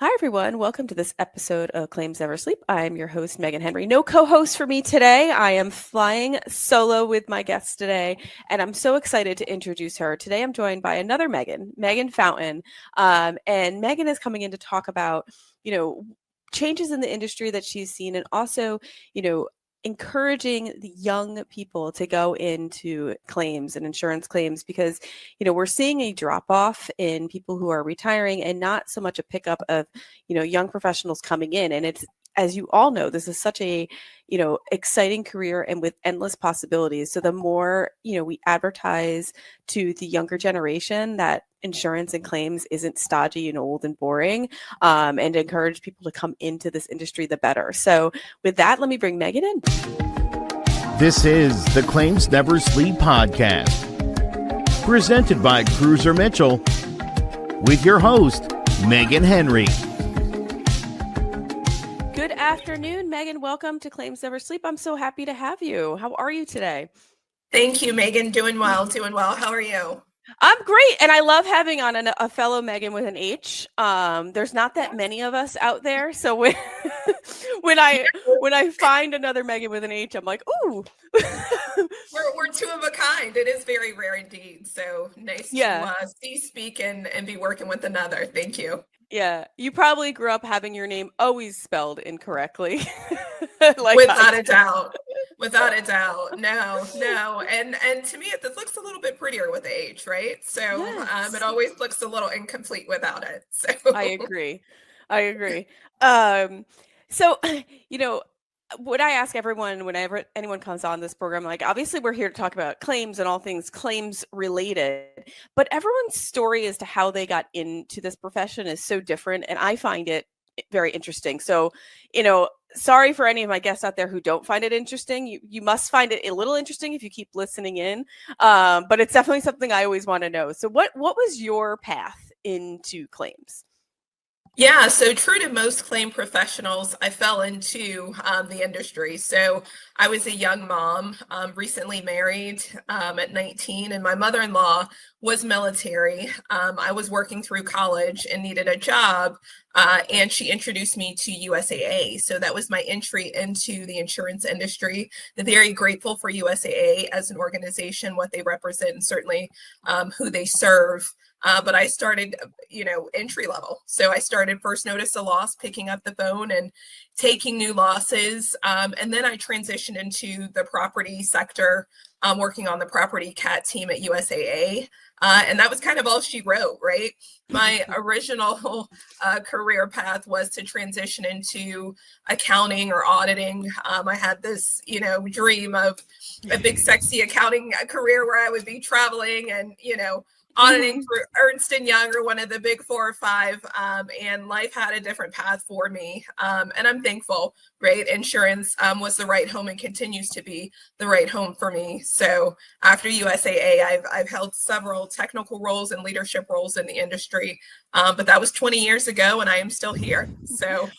Hi, everyone. Welcome to this episode of Claims Never Sleep. I am your host, Meghan Henry. No co-host for me today. I am flying solo with my guest today, and I'm so excited to introduce her. Today, I'm joined by another Meghan, Meghan Fountain. And Meghan is coming in to talk about, changes in the industry that she's seen and also, encouraging the young people to go into claims and insurance claims because we're seeing a drop off in people who are retiring and not so much a pickup of young professionals coming in. And it's, as you all know, this is such a exciting career and with endless possibilities. So the more we advertise to the younger generation that insurance and claims isn't stodgy and old and boring, and encourage people to come into this industry, the better. So with that, let me bring Meghan in. This is the Claims Never Sleep podcast, presented by Cruiser Mitchell, with your host, Meghan Henry. Good afternoon, Meghan. Welcome to Claims Never Sleep. I'm so happy to have you. How are you today? Thank you, Meghan. Doing well. How are you? I'm great. And I love having on a fellow Meghan with an H. There's not that many of us out there. So when I find another Meghan with an H, I'm like, ooh. We're two of a kind. It is very rare indeed. So nice to see, speak, and be working with another. Thank you. Yeah. You probably grew up having your name always spelled incorrectly. Without a doubt. Without a doubt. No. And to me, this looks a little bit prettier with the H, right? So yes. It always looks a little incomplete without it. So I agree. So, what I ask everyone whenever anyone comes on this program, like obviously we're here to talk about claims and all things claims related, but everyone's story as to how they got into this profession is so different. And I find it very interesting. So, sorry for any of my guests out there who don't find it interesting. You must find it a little interesting if you keep listening in. But it's definitely something I always want to know. So what was your path into claims? Yeah, so true to most claim professionals, I fell into the industry. So I was a young mom, recently married at 19, and my mother-in-law was military. I was working through college and needed a job, and she introduced me to USAA. So that was my entry into the insurance industry. I'm very grateful for USAA as an organization, what they represent, and certainly who they serve. But I started, entry level. So I started first notice of loss, picking up the phone and taking new losses. And then I transitioned into the property sector, working on the property cat team at USAA. And that was kind of all she wrote, right? My original career path was to transition into accounting or auditing. I had this, dream of a big, sexy accounting career where I would be traveling and, auditing for Ernst & Young or one of the big 4 or 5, and life had a different path for me. And I'm thankful, right? Insurance was the right home and continues to be the right home for me. So after USAA, I've held several technical roles and leadership roles in the industry, but that was 20 years ago and I am still here. So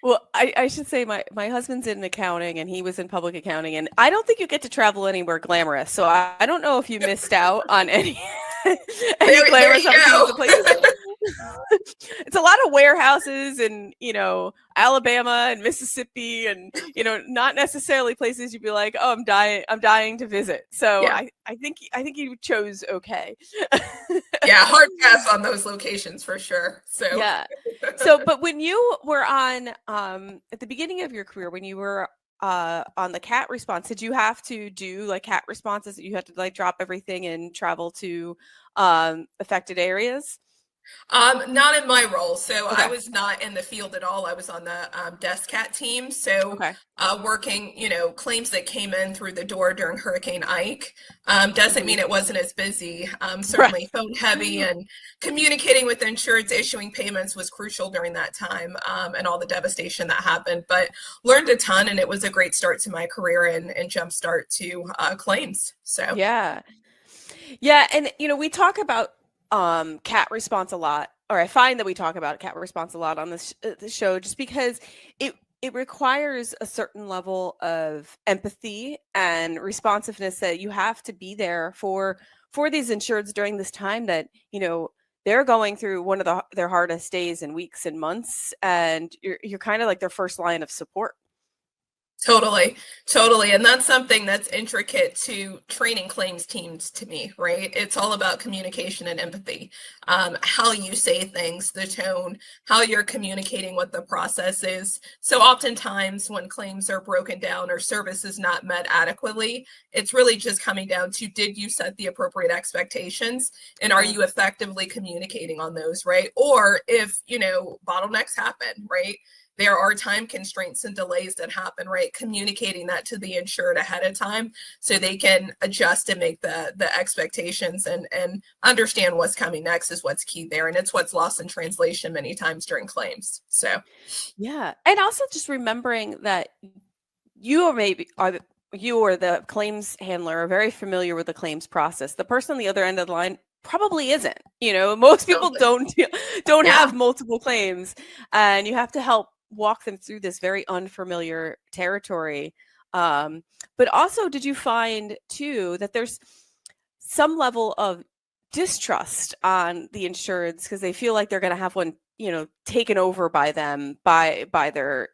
well, I should say my husband's in accounting and he was in public accounting, and I don't think you get to travel anywhere glamorous. So I don't know if you missed out on any glamorous places. It's a lot of warehouses and Alabama and Mississippi and not necessarily places you'd be like, oh, I'm dying to visit. So yeah. I think you chose okay. Yeah, hard pass on those locations for sure. So yeah. So but when you were on at the beginning of your career, when you were on the cat response, did you have to do like cat responses that you had to like drop everything and travel to affected areas? Not in my role. So okay. I was not in the field at all. I was on the desk cat team. So working, claims that came in through the door during Hurricane Ike doesn't mean it wasn't as busy. Certainly phone heavy, and communicating with insureds, issuing payments was crucial during that time, and all the devastation that happened. But learned a ton, and it was a great start to my career and jumpstart to claims. So yeah. And we talk about cat response a lot, or I find that we talk about cat response a lot on this show, just because it requires a certain level of empathy and responsiveness that you have to be there for these insureds during this time that they're going through one of their hardest days and weeks and months, and you're kind of like their first line of support. Totally, totally. And that's something that's intricate to training claims teams to me, right? It's all about communication and empathy. How you say things, the tone, how you're communicating what the process is. So oftentimes when claims are broken down or service is not met adequately, it's really just coming down to, did you set the appropriate expectations, and are you effectively communicating on those, right? Or if, bottlenecks happen, right? There are time constraints and delays that happen, right? Communicating that to the insured ahead of time so they can adjust and make the expectations and understand what's coming next is what's key there. And it's what's lost in translation many times during claims. So, yeah. And also just remembering that you or the claims handler are very familiar with the claims process. The person on the other end of the line probably isn't. Most people don't have multiple claims, and you have to help walk them through this very unfamiliar territory. But also, did you find too that there's some level of distrust on the insureds because they feel like they're going to have one, taken over by them by their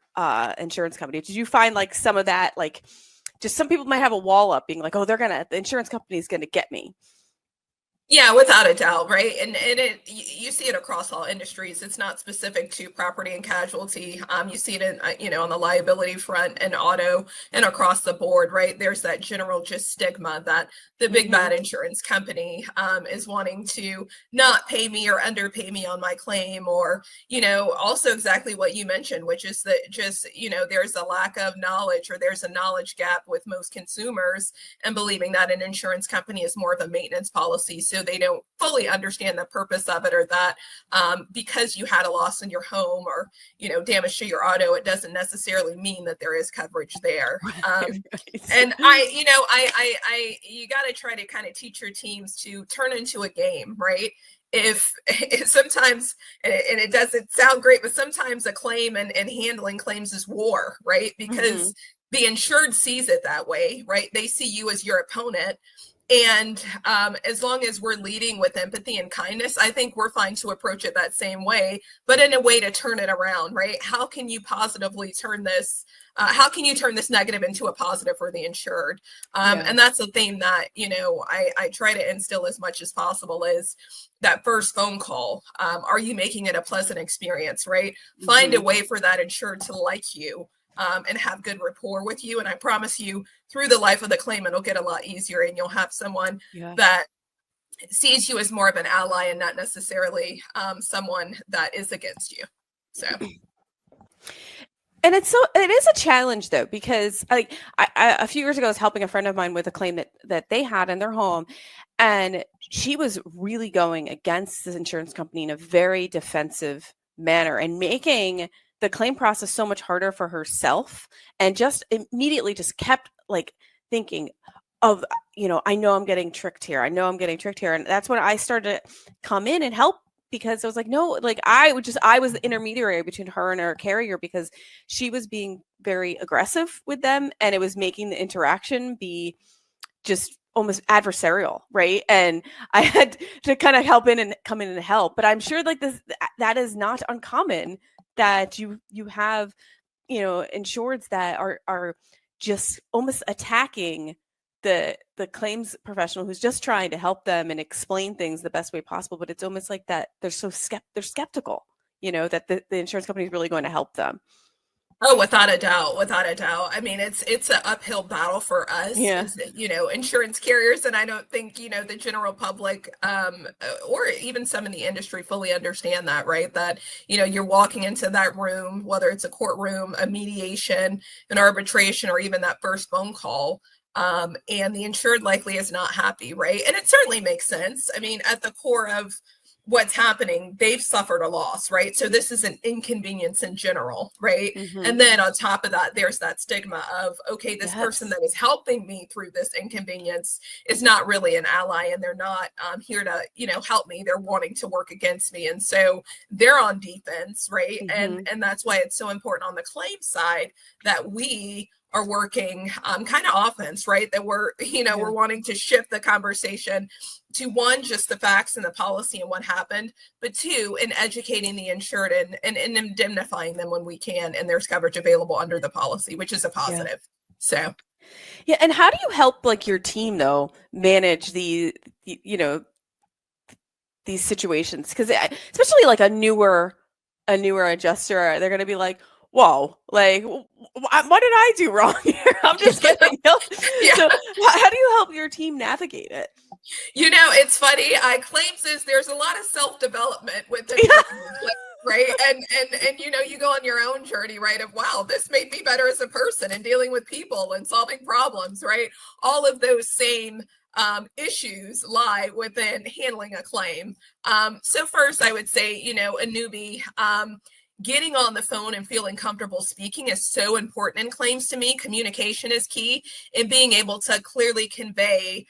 insurance company? Did you find like some of that, like just some people might have a wall up being like, oh, the insurance company is going to get me? Yeah, without a doubt, right? And you see it across all industries. It's not specific to property and casualty. You see it in, on the liability front and auto and across the board, right? There's that general just stigma that the big bad insurance company is wanting to not pay me or underpay me on my claim, or, also exactly what you mentioned, which is that just, there's a lack of knowledge, or there's a knowledge gap with most consumers, and believing that an insurance company is more of a maintenance policy. So they don't fully understand the purpose of it, or that because you had a loss in your home or, damage to your auto, it doesn't necessarily mean that there is coverage there. And you got to try to kind of teach your teams to turn into a game, right? If sometimes, and it doesn't sound great, but sometimes a claim and handling claims is war, right? Because the insured sees it that way, right? They see you as your opponent. And as long as we're leading with empathy and kindness, I think we're fine to approach it that same way, but in a way to turn it around, right? How can you positively turn this? How can you turn this negative into a positive for the insured? And that's a theme that, I try to instill as much as possible, is that first phone call. Are you making it a pleasant experience, right? Find a way for that insured to like you. And have good rapport with you. And I promise you, through the life of the claim, it'll get a lot easier, and you'll have someone that sees you as more of an ally and not necessarily someone that is against you. So. And it is a challenge though, because I a few years ago I was helping a friend of mine with a claim that they had in their home, and she was really going against this insurance company in a very defensive manner and making the claim process so much harder for herself, and just immediately just kept like thinking of, I know I'm getting tricked here. And that's when I started to come in and help, because I was like, no, like I was the intermediary between her and her carrier, because she was being very aggressive with them, and it was making the interaction be just almost adversarial, right? And I had to kind of come in and help. But I'm sure like that is not uncommon, that you have, insureds that are just almost attacking the claims professional who's just trying to help them and explain things the best way possible. But it's almost like that they're skeptical, that the insurance company is really going to help them. Oh, without a doubt. I mean, it's an uphill battle for us, as, insurance carriers. And I don't think, the general public, or even some in the industry fully understand that, right? That, you're walking into that room, whether it's a courtroom, a mediation, an arbitration, or even that first phone call. And the insured likely is not happy, right? And it certainly makes sense. I mean, at the core of what's happening, they've suffered a loss, right? So this is an inconvenience in general, right? And then on top of that, there's that stigma of, okay, this person that is helping me through this inconvenience is not really an ally, and they're not here to, help me. They're wanting to work against me. And so they're on defense, right? And that's why it's so important on the claim side that we are working kind of offense, right? That we're, we're wanting to shift the conversation to one, just the facts and the policy and what happened, but two, in educating the insured and indemnifying them when we can, and there's coverage available under the policy, which is a positive. So. Yeah. And how do you help like your team though manage these situations? Because especially like a newer adjuster, they're going to be like, whoa, like, what did I do wrong here? I'm just kidding. So how do you help your team navigate it? It's funny. Claims is there's a lot of self-development with the right? And you go on your own journey, right? Of, wow, this made me better as a person and dealing with people and solving problems, right? All of those same issues lie within handling a claim. So first, I would say, a newbie, getting on the phone and feeling comfortable speaking is so important in claims to me. Communication is key in being able to clearly convey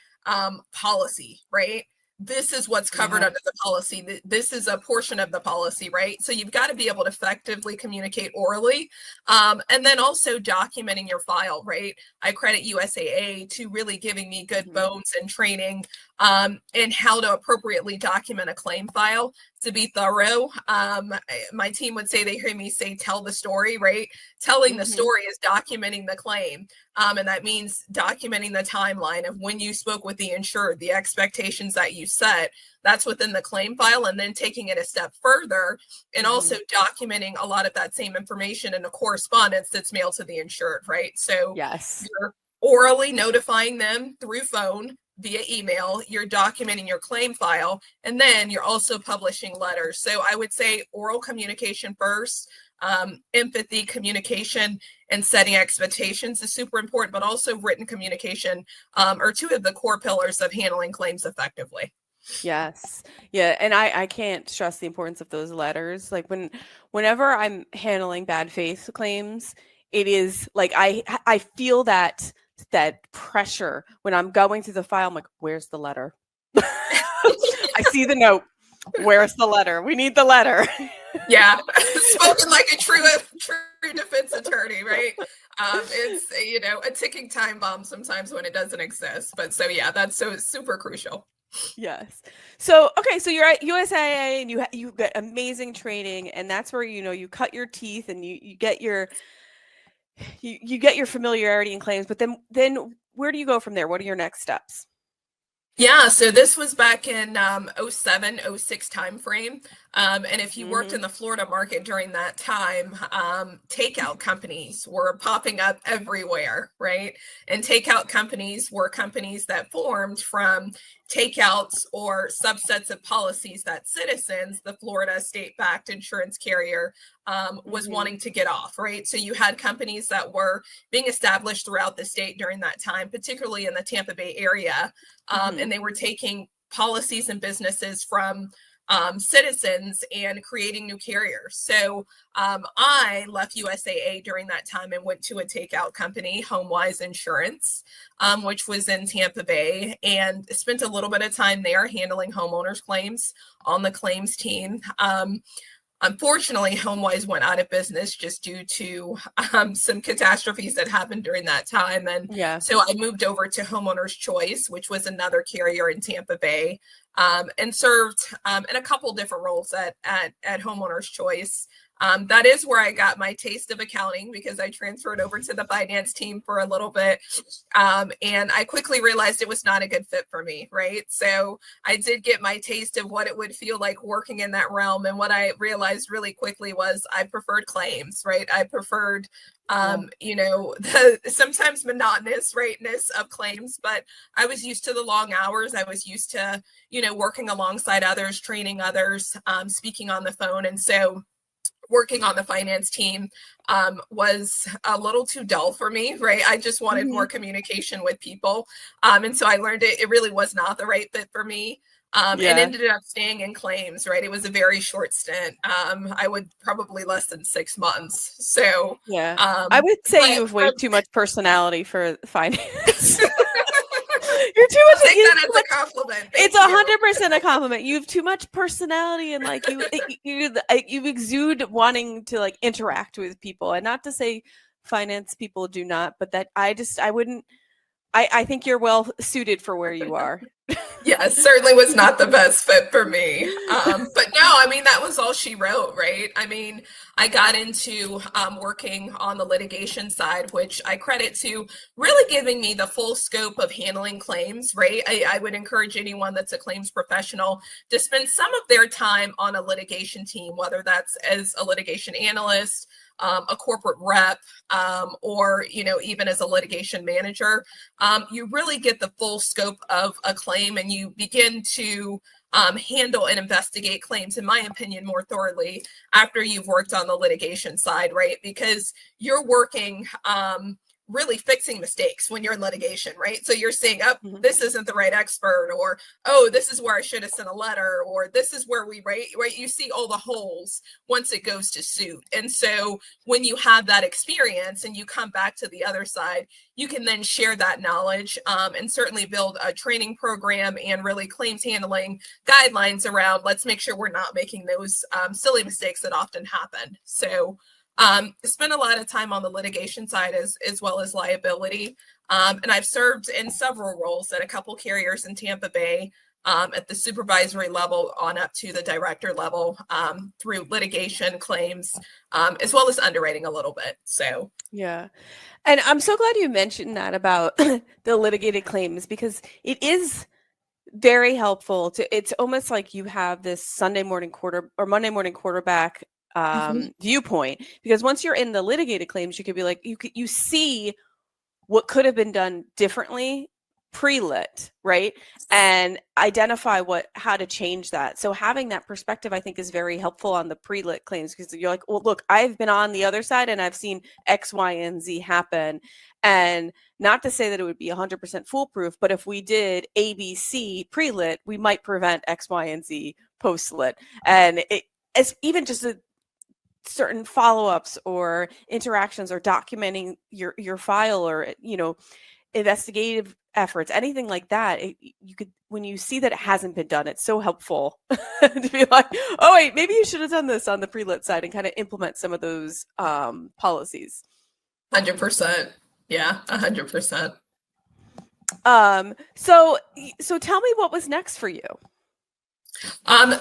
policy, right? This is what's covered under the policy. This is a portion of the policy, right? So you've got to be able to effectively communicate orally. And then also documenting your file, right? I credit USAA to really giving me good bones and training and how to appropriately document a claim file to be thorough. My team would say, they hear me say, tell the story, right? Telling the story is documenting the claim. And that means documenting the timeline of when you spoke with the insured, the expectations that you set, that's within the claim file, and then taking it a step further and also documenting a lot of that same information in a correspondence that's mailed to the insured, right? So you're orally notifying them through phone, via email, you're documenting your claim file, and then you're also publishing letters. So I would say oral communication first, empathy, communication, and setting expectations is super important, but also written communication are two of the core pillars of handling claims effectively. Yes. Yeah. And I can't stress the importance of those letters. Like whenever I'm handling bad faith claims, it is like I feel that pressure when I'm going through the file. I'm like, where's the letter? I see the note. Where's the letter? We need the letter. Yeah. Spoken like a true defense attorney, right? It's, a ticking time bomb sometimes when it doesn't exist. But so, yeah, that's so super crucial. Yes. So, okay. So you're at USAA and you get amazing training, and that's where, you cut your teeth and you get your familiarity in claims, but then where do you go from there? What are your next steps? Yeah, so this was back in 07, 06 timeframe. And if you worked in the Florida market during that time, takeout companies were popping up everywhere, right? And takeout companies were companies that formed from takeouts or subsets of policies that Citizens, the Florida state-backed insurance carrier, was wanting to get off, right? So you had companies that were being established throughout the state during that time, particularly in the Tampa Bay area. And they were taking policies and businesses from Citizens and creating new carriers. So I left USAA during that time and went to a takeout company, HomeWise Insurance, which was in Tampa Bay, and spent a little bit of time there handling homeowners claims on the claims team. Unfortunately, HomeWise went out of business just due to some catastrophes that happened during that time. And so I moved over to Homeowners Choice, which was another carrier in Tampa Bay, and served in a couple different roles at Homeowners Choice. That is where I got my taste of accounting, because I transferred over to the finance team for a little bit. And I quickly realized it was not a good fit for me, right? So I did get my taste of what it would feel like working in that realm. And what I realized really quickly was I preferred claims, right? I preferred, the sometimes monotonous rightness of claims, but I was used to the long hours. I was used to, working alongside others, training others, speaking on the phone. And so working on the finance team was a little too dull for me, right? I just wanted more communication with people. And so I learned it really was not the right fit for me. And ended up staying in claims, right? It was a very short stint. I would probably less than 6 months. So I would say you have way too much personality for finance. You're too much. Take that as a compliment. It's 100% a compliment. You have too much personality, and like you exude wanting to like interact with people, and not to say finance people do not, but that I wouldn't, I think you're well suited for where you are. Yeah, it certainly was not the best fit for me. But no, I mean, that was all she wrote, right? I mean, I got into working on the litigation side, which I credit to really giving me the full scope of handling claims, right? I would encourage anyone that's a claims professional to spend some of their time on a litigation team, whether that's as a litigation analyst, a corporate rep, or even as a litigation manager. You really get the full scope of a claim, and you begin to handle and investigate claims, in my opinion, more thoroughly after you've worked on the litigation side, right? Because you're working really fixing mistakes when you're in litigation, right? So you're saying, oh, this isn't the right expert, or, oh, this is where I should have sent a letter, or this is where we right? You see all the holes once it goes to suit. And so when you have that experience and you come back to the other side, you can then share that knowledge and certainly build a training program and really claims handling guidelines around, let's make sure we're not making those silly mistakes that often happen. So spent a lot of time on the litigation side as well as liability. And I've served in several roles at a couple carriers in Tampa Bay at the supervisory level on up to the director level through litigation claims, as well as underwriting a little bit. So, yeah. And I'm so glad you mentioned that about the litigated claims, because it is very helpful it's almost like you have this Monday morning quarterback viewpoint, because once you're in the litigated claims, you could be like, you see what could have been done differently pre-lit, right? And identify how to change that. So having that perspective, I think, is very helpful on the pre-lit claims, because you're like, well, look, I've been on the other side and I've seen X, Y, and Z happen. And not to say that it would be 100% foolproof, but if we did ABC pre-lit, we might prevent X, Y, and Z post-lit. And it's even just certain follow-ups or interactions, or documenting your file, or investigative efforts, anything like that. You could, when you see that it hasn't been done, it's so helpful to be like, oh wait, maybe you should have done this on the pre-lit side, and kind of implement some of those policies. 100%. Yeah, 100%. So tell me, what was next for you?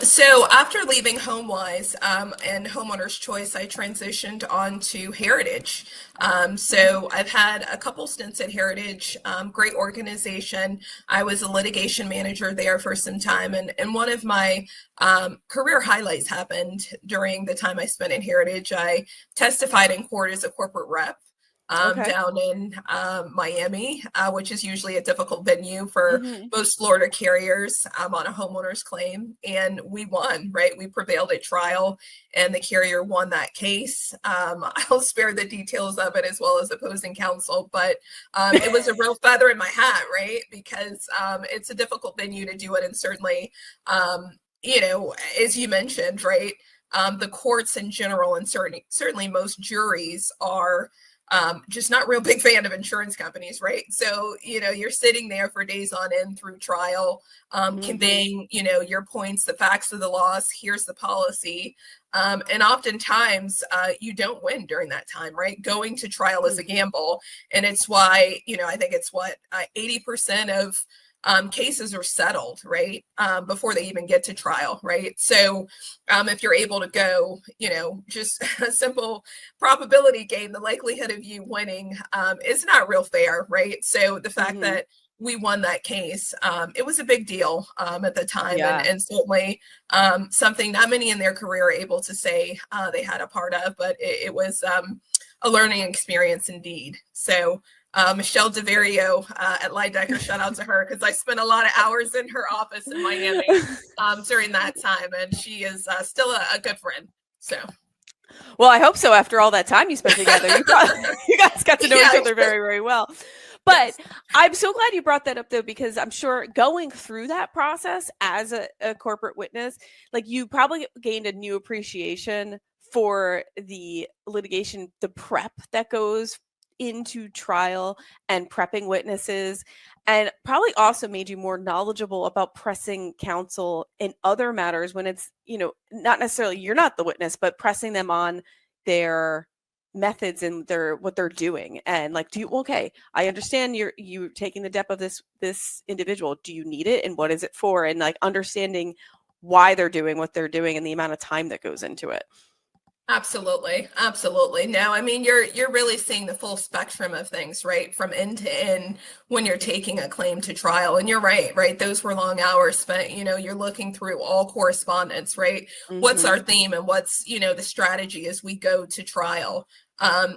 So after leaving HomeWise and Homeowners Choice, I transitioned on to Heritage. So I've had a couple stints at Heritage, great organization. I was a litigation manager there for some time, and one of my career highlights happened during the time I spent at Heritage. I testified in court as a corporate rep. Down in Miami, which is usually a difficult venue for most Florida carriers on a homeowner's claim. And we won, right? We prevailed at trial, and the carrier won that case. I'll spare the details of it, as well as opposing counsel, but it was a real feather in my hat, right? Because it's a difficult venue to do it. And certainly, as you mentioned, right, the courts in general, and certainly most juries, are just not real big fan of insurance companies, right? So, you're sitting there for days on end through trial, conveying, your points, the facts of the loss, here's the policy. And oftentimes you don't win during that time, right? Going to trial is a gamble. And it's why, I think it's 80% of cases are settled, right? Before they even get to trial, right? So if you're able to go, just a simple probability game, the likelihood of you winning is not real fair, right? So the fact that we won that case, it was a big deal at the time, and certainly something not many in their career are able to say they had a part of, but it was a learning experience indeed. So Michelle DeVario at Lidecker, shout out to her, because I spent a lot of hours in her office in Miami during that time, and she is still a good friend. So, well, I hope so. After all that time you spent together, you guys got to know each other very, very well. But yes. I'm so glad you brought that up, though, because I'm sure going through that process as a corporate witness, like, you probably gained a new appreciation for the litigation, the prep that goes into trial and prepping witnesses, and probably also made you more knowledgeable about pressing counsel in other matters when it's, not necessarily you're not the witness, but pressing them on their methods and what they're doing, and like, I understand you taking the depth of this individual. Do you need it, and what is it for? And like understanding why they're doing what they're doing and the amount of time that goes into it. Absolutely. Absolutely. No, I mean, you're really seeing the full spectrum of things, right? From end to end when you're taking a claim to trial. And you're right? Those were long hours spent, you're looking through all correspondence, right? What's our theme and what's, the strategy as we go to trial?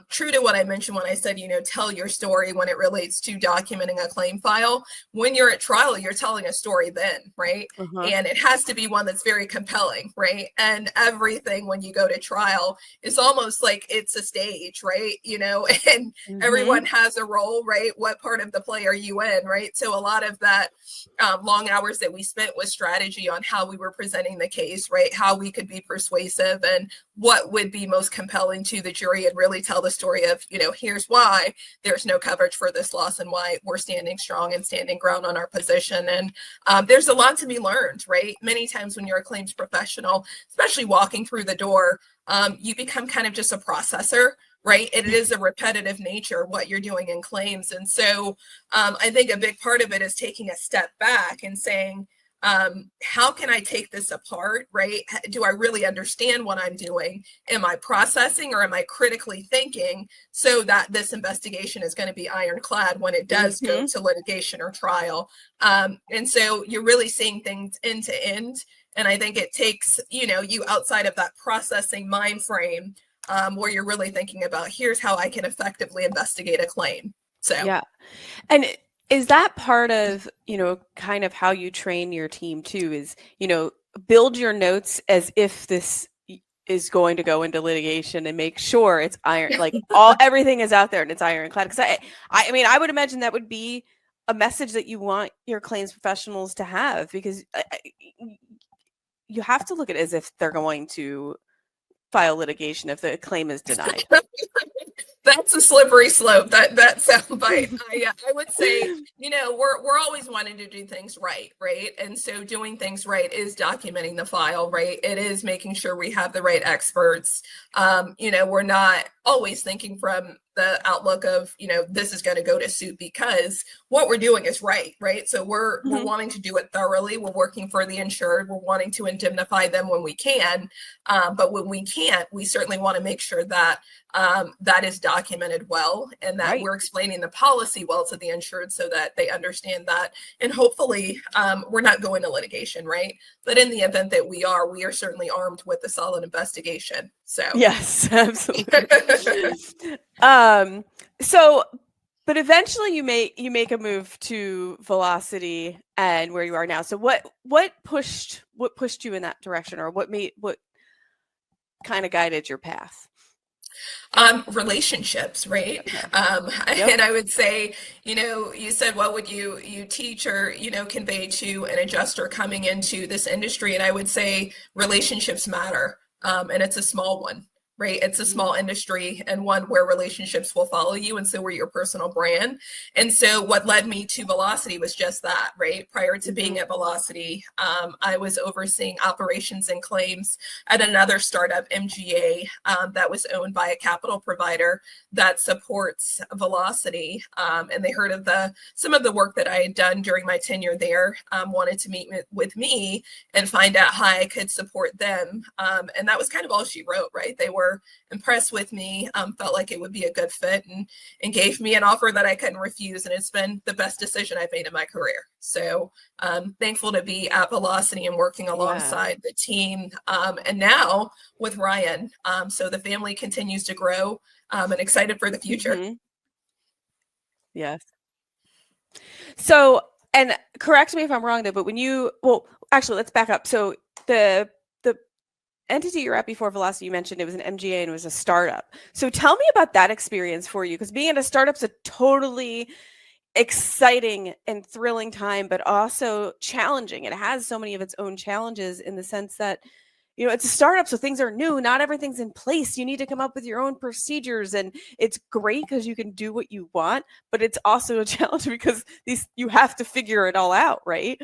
True to what I mentioned when I said, tell your story when it relates to documenting a claim file. When you're at trial, you're telling a story then, right? And it has to be one that's very compelling, right? And everything when you go to trial is almost like it's a stage, right? And everyone has a role, right? What part of the play are you in, right? So a lot of that long hours that we spent was strategy on how we were presenting the case, right? How we could be persuasive and what would be most compelling to the jury, and really tell the story of, here's why there's no coverage for this loss and why we're standing strong and standing ground on our position. And there's a lot to be learned, right? Many times when you're a claims professional, especially walking through the door, you become kind of just a processor, right? It is a repetitive nature what you're doing in claims. And so I think a big part of it is taking a step back and saying, how can I take this apart, right? Do I really understand what I'm doing? Am I processing, or am I critically thinking so that this investigation is going to be ironclad when it does go to litigation or trial? And so you're really seeing things end to end. And I think it takes, you outside of that processing mind frame, where you're really thinking about, here's how I can effectively investigate a claim. So, yeah. And is that part of, kind of how you train your team too, is, build your notes as if this is going to go into litigation, and make sure it's everything is out there and it's ironclad. Because I mean, I would imagine that would be a message that you want your claims professionals to have, because you have to look at it as if they're going to file litigation if the claim is denied. That's a slippery slope. That soundbite. I would say, we're always wanting to do things right? And so doing things right is documenting the file, right? It is making sure we have the right experts. We're not always thinking from the outlook of, this is going to go to suit, because what we're doing is right? So we're wanting to do it thoroughly. We're working for the insured. We're wanting to indemnify them when we can. But when we can't, we certainly want to make sure that that is documented well, and that we're explaining the policy well to the insured so that they understand that. And hopefully we're not going to litigation, right? But in the event that we are certainly armed with a solid investigation. So yes, absolutely. But eventually you make a move to Velocity and where you are now. So what pushed you in that direction, or what kind of guided your path? Relationships, right? Okay. And I would say, you said, what would you teach or, convey to an adjuster coming into this industry? And I would say relationships matter. And it's a small one, right? It's a small industry, and one where relationships will follow you, and so we're your personal brand. And so what led me to Velocity was just that, right? Prior to being at Velocity, I was overseeing operations and claims at another startup, MGA, that was owned by a capital provider that supports Velocity. And they heard of some of the work that I had done during my tenure there, wanted to meet with me and find out how I could support them. And that was kind of all she wrote, right? They were impressed with me, felt like it would be a good fit, and gave me an offer that I couldn't refuse. And it's been the best decision I've made in my career. So thankful to be at Velocity and working alongside the team. And now with Ryan. So the family continues to grow, and excited for the future. Yes. So, and correct me if I'm wrong though, but actually let's back up. So the entity you're at before Velocity, you mentioned it was an MGA and it was a startup. So tell me about that experience for you, because being at a startup's a totally exciting and thrilling time, but also challenging. It has so many of its own challenges in the sense that, it's a startup, so things are new. Not everything's in place. You need to come up with your own procedures, and it's great because you can do what you want, but it's also a challenge because you have to figure it all out, right?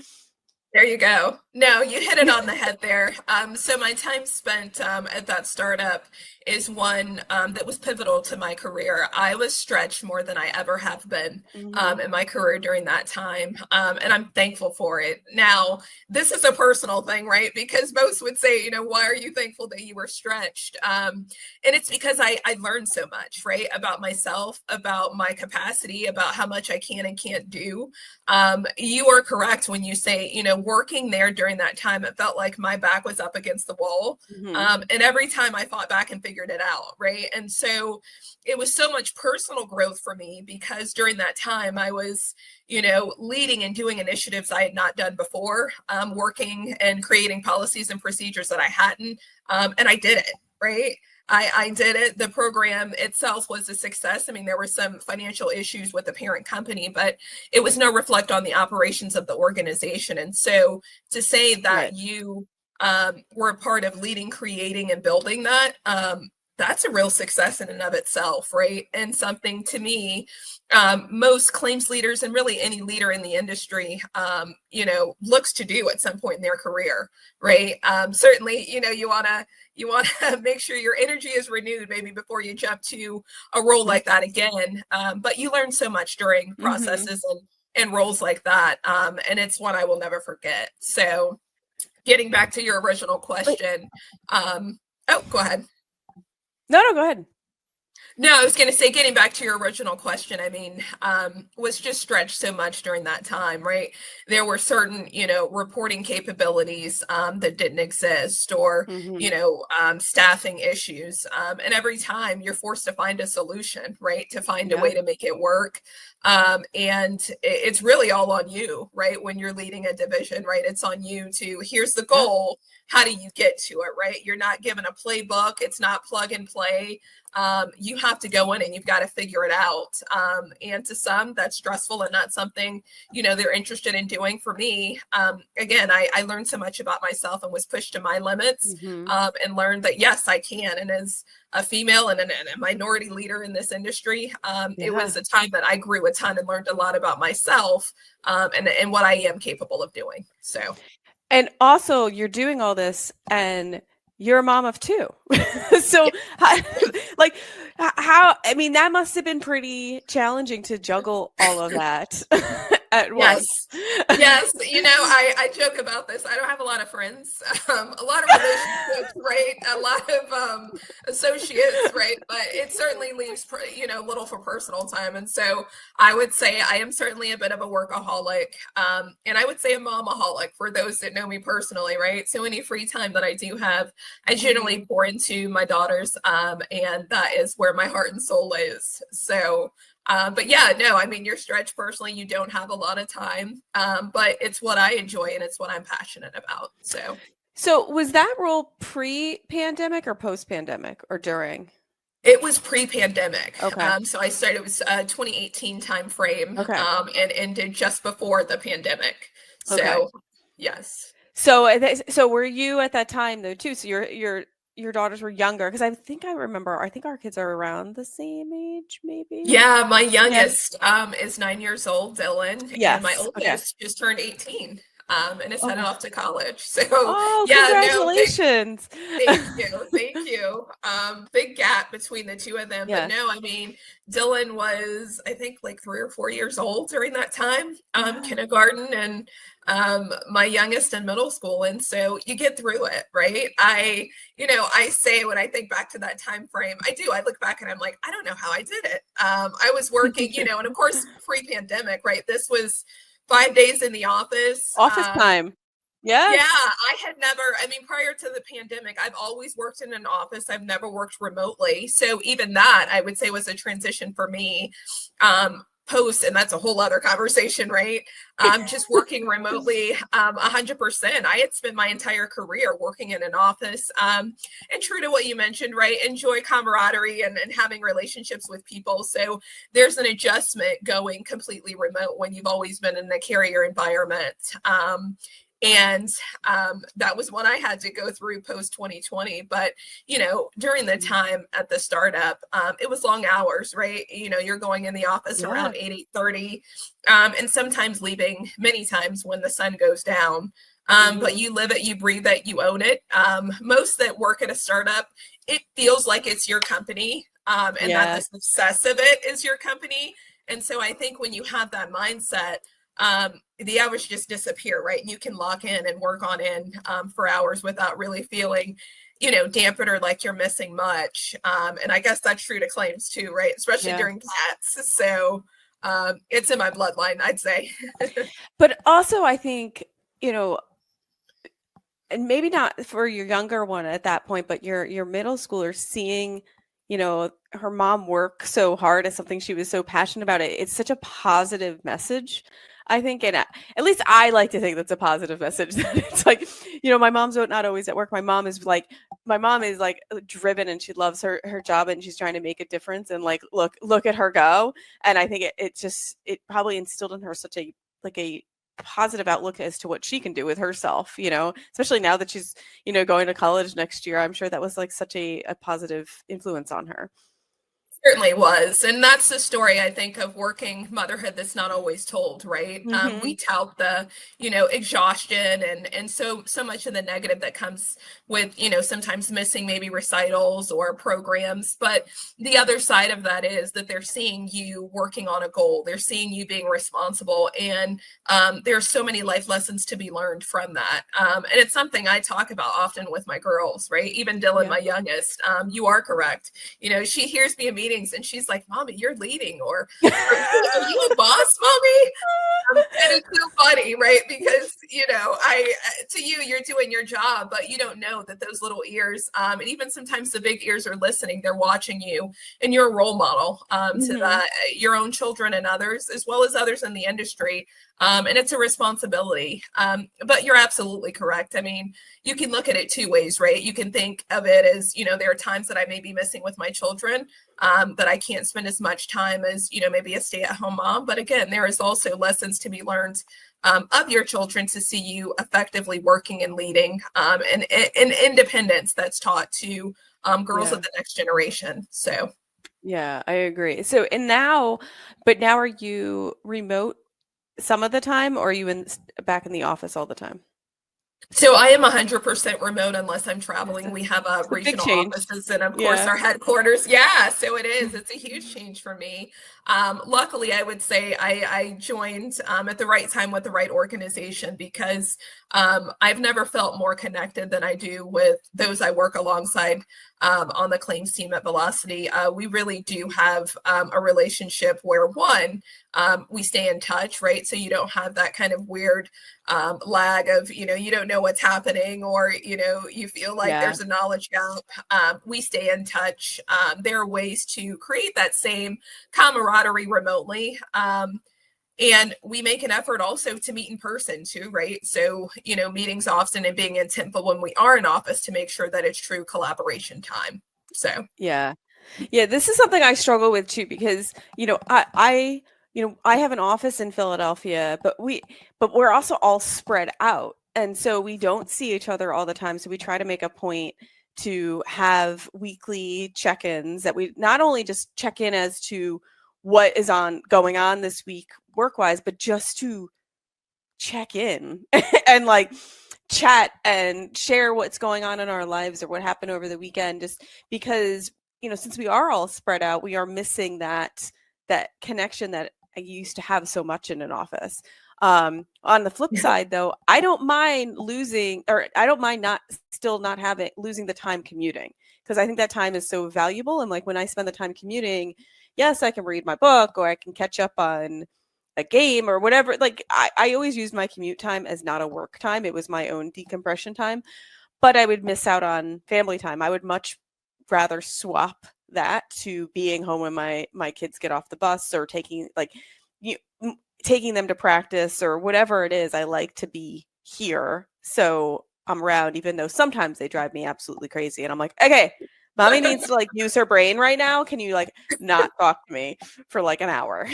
There you go. No, you hit it on the head there. So my time spent at that startup is one that was pivotal to my career. I was stretched more than I ever have been in my career during that time, and I'm thankful for it. Now, this is a personal thing, right? Because most would say, why are you thankful that you were stretched? And it's because I learned so much, right, about myself, about my capacity, about how much I can and can't do. You are correct when you say, working there during that time, it felt like my back was up against the wall. And every time I fought back and figured it out, right? And so it was so much personal growth for me because during that time I was, leading and doing initiatives I had not done before, working and creating policies and procedures that I hadn't, and I did it, right? I did it. The program itself was a success. I mean, there were some financial issues with the parent company, but it was no reflect on the operations of the organization. And so to say that you were a part of leading, creating, and building that, that's a real success in and of itself, right? And something to me, most claims leaders and really any leader in the industry, looks to do at some point in their career, right? Certainly, you want to make sure your energy is renewed maybe before you jump to a role like that again. But you learn so much during processes and roles like that. And it's one I will never forget. So getting back to your original question. Go ahead. No, go ahead. No, I was going to say, getting back to your original question, I mean, was just stretched so much during that time, right? There were certain, reporting capabilities that didn't exist, or, staffing issues. And every time you're forced to find a solution, right? To find a way to make it work. And it's really all on you, right? When you're leading a division, right? It's on you to, here's the goal. How do you get to it, right? You're not given a playbook. It's not plug and play. You have to go in and you've got to figure it out. And to some, that's stressful and not something, they're interested in doing. For me, again, I learned so much about myself and was pushed to my limits, and learned that, yes, I can. And as a female and a minority leader in this industry, it was a time that I grew a ton and learned a lot about myself, and what I am capable of doing. So. And also, you're doing all this, and you're a mom of two. So, how? I mean, that must have been pretty challenging to juggle all of that at once. Yes. I joke about this. I don't have a lot of friends, a lot of relationships, right? A lot of associates, right? But it certainly leaves, little for personal time. And so I would say I am certainly a bit of a workaholic, and I would say a momaholic for those that know me personally, right? So any free time that I do have, I generally pour into my daughters, and that is where my heart and soul is. So, but yeah, no, I mean, you're stretched personally. You don't have a lot of time, but it's what I enjoy and it's what I'm passionate about. So was that role pre-pandemic or post-pandemic or during? It was pre-pandemic. Okay. So I started, it was 2018 timeframe, and ended just before the pandemic. So, yes. So were you at that time though too? So your daughters were younger, because I think our kids are around the same age, maybe. Yeah, my youngest is 9 years old, Dylan, yes. And my oldest just turned 18. And is headed off to college. So congratulations. Thank you. Big gap between the two of them. Yes. But no, I mean, Dylan was, I think, like 3 or 4 years old during that time, kindergarten, and my youngest in middle school. And so you get through it, right? I say, when I think back to that time frame, I look back and I'm like, I don't know how I did it. I was working, and of course, pre-pandemic, right? This was 5 days in the office time. Yeah. Yeah. I had never, prior to the pandemic, I've always worked in an office. I've never worked remotely. So even that, I would say, was a transition for me. Post, and that's a whole other conversation, right? Just working remotely, 100%. I had spent my entire career working in an office, and true to what you mentioned, right? Enjoy camaraderie and having relationships with people. So there's an adjustment going completely remote when you've always been in a carrier environment. And that was one I had to go through post 2020. But, during the time at the startup, it was long hours, right? You're going in the office around 8:30, and sometimes leaving many times when the sun goes down. but you live it, you breathe it, you own it. Most that work at a startup, it feels like it's your company, and that the success of it is your company. And so I think when you have that mindset, the hours just disappear, right? And you can lock in and work on in for hours without really feeling, dampened or like you're missing much. And I guess that's true to claims too, right? Especially during cats. So it's in my bloodline, I'd say. But also, I think, and maybe not for your younger one at that point, but your middle schooler seeing, her mom work so hard at something she was so passionate about. It's such a positive message, I think. And at least I like to think that's a positive message. That it's like, my mom's not always at work. My mom is like driven, and she loves her job, and she's trying to make a difference. And like, look at her go. And I think it probably instilled in her such a positive outlook as to what she can do with herself, especially now that she's, going to college next year. I'm sure that was like such a positive influence on her. Certainly was. And that's the story, I think, of working motherhood that's not always told, right? We tout the, exhaustion and so much of the negative that comes with, sometimes missing maybe recitals or programs. But the other side of that is that they're seeing you working on a goal. They're seeing you being responsible. And there's so many life lessons to be learned from that. And it's something I talk about often with my girls, right? Even Dylan, my youngest, you are correct. She hears me in meetings and she's like, "Mommy, you're leading," or "Are you a boss, Mommy?" And it's so funny, right? Because, to you, you're doing your job, but you don't know that those little ears, and even sometimes the big ears are listening, they're watching you, and you're a role model to your own children and others, as well as others in the industry. And it's a responsibility. But you're absolutely correct. I mean, you can look at it two ways, right? You can think of it as, there are times that I may be missing with my children, that I can't spend as much time as, maybe a stay-at-home mom. But again, there is also lessons to be learned of your children to see you effectively working and leading, and independence that's taught to girls of the next generation. So. Yeah, I agree. So, now are you remote some of the time, or are you back in the office all the time? So I am 100% remote unless I'm traveling. We have regional offices and, of course, our headquarters. Yeah, so it is. It's a huge change for me. Luckily, I would say I joined at the right time with the right organization, because I've never felt more connected than I do with those I work alongside on the claims team at Velocity. We really do have a relationship where, one, we stay in touch, right? So you don't have that kind of weird lag of, you don't know what's happening, or, you feel like there's a knowledge gap. We stay in touch. There are ways to create that same camaraderie remotely. And we make an effort also to meet in person too, right? So, meetings often, and being intentful when we are in office to make sure that it's true collaboration time. So, yeah, this is something I struggle with too, because, I have an office in Philadelphia, but we're also all spread out. And so we don't see each other all the time. So we try to make a point to have weekly check-ins, that we not only just check in as to what is going on this week work-wise, but just to check in and like chat and share what's going on in our lives or what happened over the weekend, just because, since we are all spread out, we are missing that connection that I used to have so much in an office. On the flip side, though, I don't mind losing the time commuting, because I think that time is so valuable. And like, when I spend the time commuting, yes, I can read my book, or I can catch up on a game or whatever. Like, I always used my commute time as not a work time. It was my own decompression time, but I would miss out on family time. I would much rather swap that to being home when my kids get off the bus, or taking them to practice or whatever it is. I like to be here, so I'm around, even though sometimes they drive me absolutely crazy. And I'm like, okay, Mommy needs to use her brain right now. Can you not talk to me for an hour?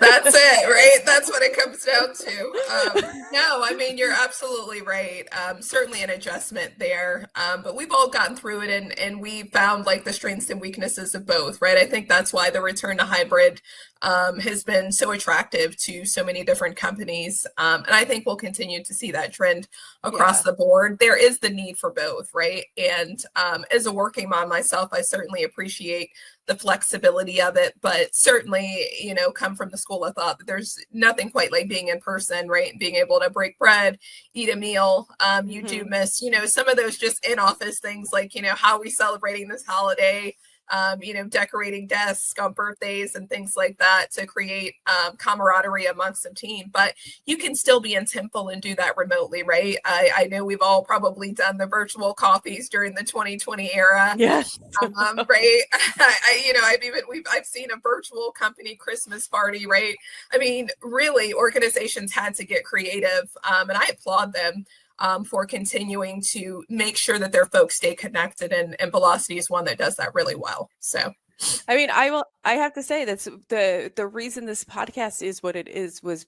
That's it, right? That's what it comes down to. No, I mean, you're absolutely right. Certainly an adjustment there. But we've all gotten through it and we found like the strengths and weaknesses of both, right? I think that's why the return to hybrid has been so attractive to so many different companies. And I think we'll continue to see that trend across the board. There is the need for both, right? And as a working mom myself, I certainly appreciate the flexibility of it, but certainly, come from the school of thought that there's nothing quite like being in person, right? Being able to break bread, eat a meal. You do miss, some of those just in office things like, how are we celebrating this holiday? Decorating desks on birthdays and things like that to create camaraderie amongst the team. But you can still be in Temple and do that remotely, right? I know we've all probably done the virtual coffees during the 2020 era. Yes. Right. I've seen a virtual company Christmas party, right? I mean, really, organizations had to get creative, and I applaud them. For continuing to make sure that their folks stay connected, and Velocity is one that does that really well. So, I mean, I have to say that's the reason this podcast is what it is was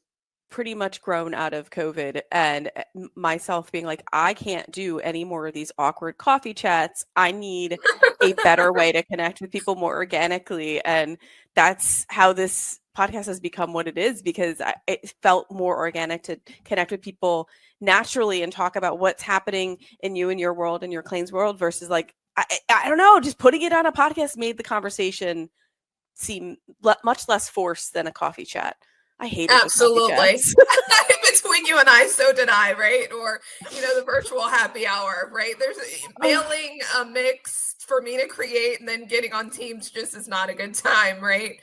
pretty much grown out of COVID and myself being like, I can't do any more of these awkward coffee chats. I need a better way to connect with people more organically. And that's how this podcast has become what it is, because it felt more organic to connect with people naturally and talk about what's happening in you and your world and your claims world versus like, I don't know, just putting it on a podcast made the conversation seem much less forced than a coffee chat. I hate it. Absolutely. Between you and I, so did I, right? Or, the virtual happy hour, right? There's mailing a mix for me to create, and then getting on Teams just is not a good time, right?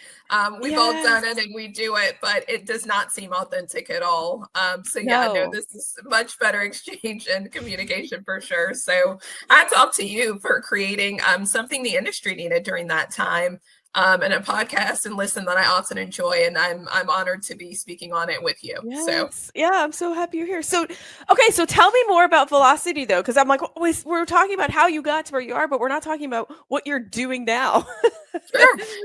We've all done it and we do it, but it does not seem authentic at all. No, this is much better exchange and communication for sure. So hats off to you for creating something the industry needed during that time. And a podcast and listen that I often enjoy, and I'm honored to be speaking on it with you. Yes. So yeah, I'm so happy you're here. So, okay, so tell me more about Velocity though, because I'm like, we're talking about how you got to where you are, but we're not talking about what you're doing now.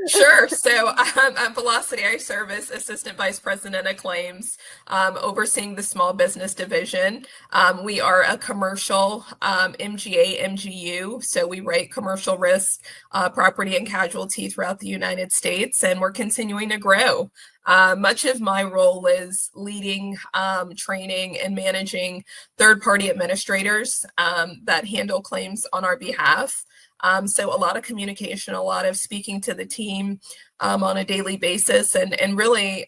Sure. So at Velocity, I serve as Assistant Vice President of Claims, overseeing the small business division. We are a commercial MGA, MGU. So we write commercial risk, property and casualty throughout the United States, and we're continuing to grow. Much of my role is leading, training, and managing third-party administrators that handle claims on our behalf. So a lot of communication, a lot of speaking to the team on a daily basis, and really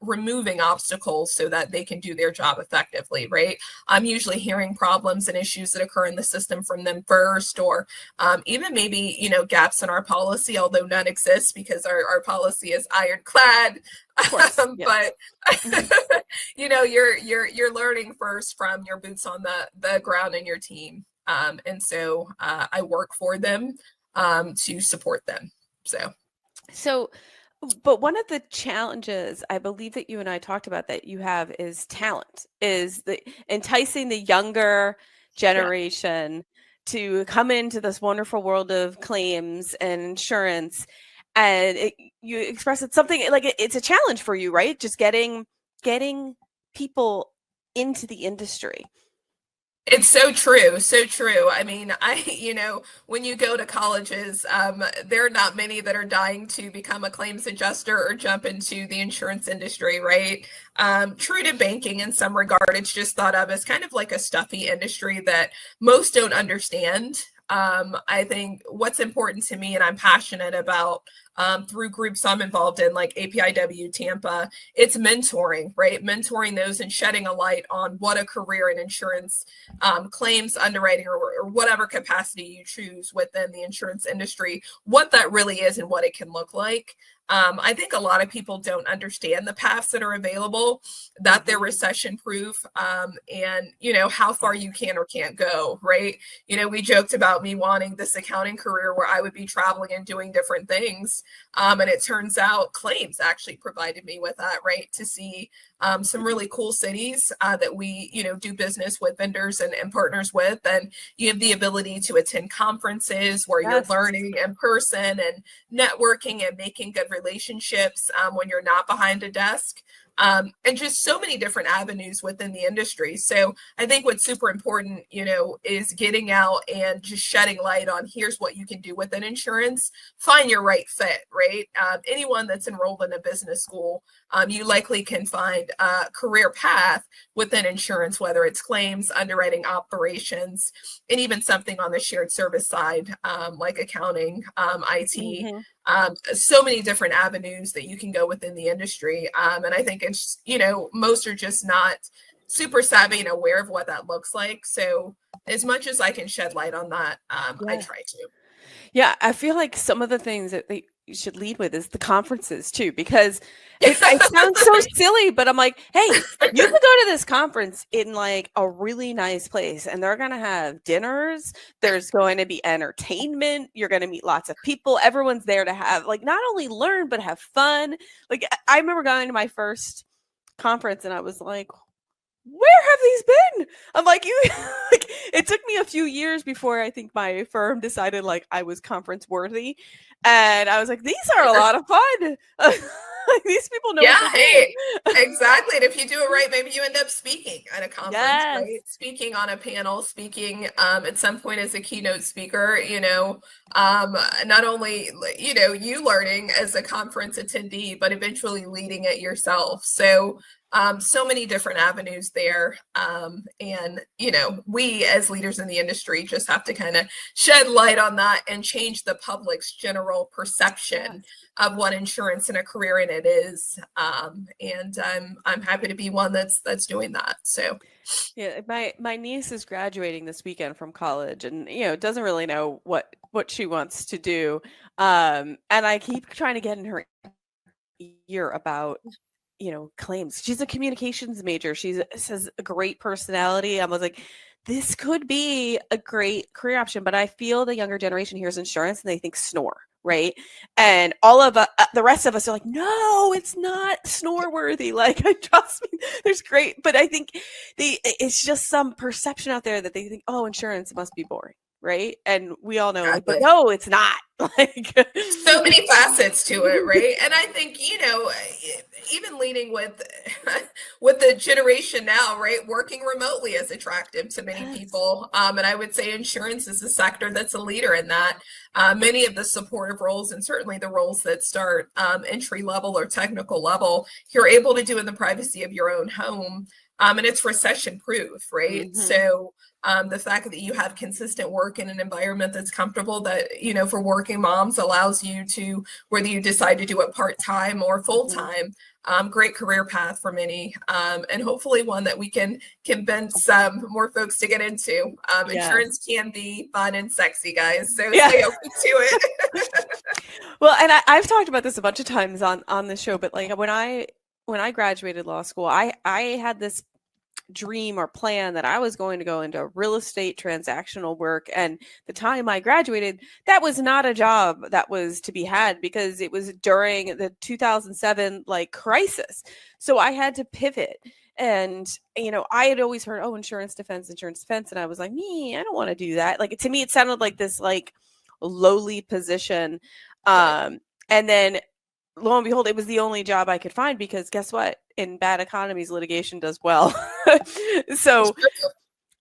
removing obstacles so that they can do their job effectively, right? I'm usually hearing problems and issues that occur in the system from them first, or even maybe, gaps in our policy, although none exists because our policy is ironclad. Of course, yes. But you're learning first from your boots on the ground and your team. And so I work for them to support them. So, but one of the challenges I believe that you and I talked about that you have is talent, is the enticing the younger generation to come into this wonderful world of claims and insurance. And you express it something like it's a challenge for you, right? Just getting people into the industry. It's so true. So true. I mean, when you go to colleges, there are not many that are dying to become a claims adjuster or jump into the insurance industry, right? True to banking in some regard, it's just thought of as kind of like a stuffy industry that most don't understand. I think what's important to me and I'm passionate about through groups I'm involved in, like APIW Tampa, it's mentoring, right? Mentoring those and shedding a light on what a career in insurance, claims underwriting, or whatever capacity you choose within the insurance industry, what that really is and what it can look like. I think a lot of people don't understand the paths that are available, that they're recession proof, and how far you can or can't go, right? We joked about me wanting this accounting career where I would be traveling and doing different things. And it turns out claims actually provided me with that, right? To see some really cool cities that we, do business with vendors and partners with. And you have the ability to attend conferences where you're Yes. learning in person and networking and making good relationships when you're not behind a desk. And just so many different avenues within the industry. So I think what's super important, is getting out and just shedding light on here's what you can do within insurance, find your right fit, right? Anyone that's enrolled in a business school, you likely can find a career path within insurance, whether it's claims, underwriting, operations, and even something on the shared service side, like accounting, IT. Mm-hmm. So many different avenues that you can go within the industry. And I think it's, most are just not super savvy and aware of what that looks like. So as much as I can shed light on that, I try to. Yeah, I feel like some of the things that they should lead with is the conferences too, because it sounds so silly, but I'm like, hey, you could go to this conference in like a really nice place and they're going to have dinners. There's going to be entertainment. You're going to meet lots of people. Everyone's there to have like not only learn, but have fun. Like I remember going to my first conference and I was like, where have these been? I'm like, like, it took me a few years before I think my firm decided like I was conference worthy. And I was like, these are a lot of fun. These people know. Yeah, hey, exactly. And if you do it right, maybe you end up speaking at a conference, Yes. right? Speaking on a panel, speaking at some point as a keynote speaker, not only, you learning as a conference attendee, but eventually leading it yourself. So so many different avenues there. And, we as leaders in the industry just have to kind of shed light on that and change the public's general perception of what insurance and a career in it is. And I'm happy to be one that's doing that. So yeah, my niece is graduating this weekend from college and, doesn't really know what she wants to do. And I keep trying to get in her ear about claims. She's a communications major. She says a great personality. I was like, this could be a great career option, but I feel the younger generation hears insurance and they think snore, right? And all of the rest of us are like, no, it's not snore worthy. Like, trust me, there's great, but I think it's just some perception out there that they think, oh, insurance must be boring. Right. And we all know, exactly. But no, it's not. Like so many facets to it. Right. And I think, even leading with the generation now, right, working remotely is attractive to many people. And I would say insurance is a sector that's a leader in that. Many of the supportive roles and certainly the roles that start entry level or technical level, you're able to do in the privacy of your own home. And it's recession proof, right? Mm-hmm. So the fact that you have consistent work in an environment that's comfortable, that, for working moms allows you to, whether you decide to do it part-time or full-time, great career path for many, and hopefully one that we can convince more folks to get into. Insurance can be fun and sexy, guys, so stay open to it. Well, and I've talked about this a bunch of times on the show, but like when I graduated law school, I had this dream or plan that I was going to go into real estate transactional work. And the time I graduated, that was not a job that was to be had because it was during the 2007 like crisis. So I had to pivot. And, I had always heard, oh, insurance defense. And I was like, I don't want to do that. Like, to me, it sounded like this like lowly position. And then lo and behold, it was the only job I could find because guess what? In bad economies, litigation does well. So,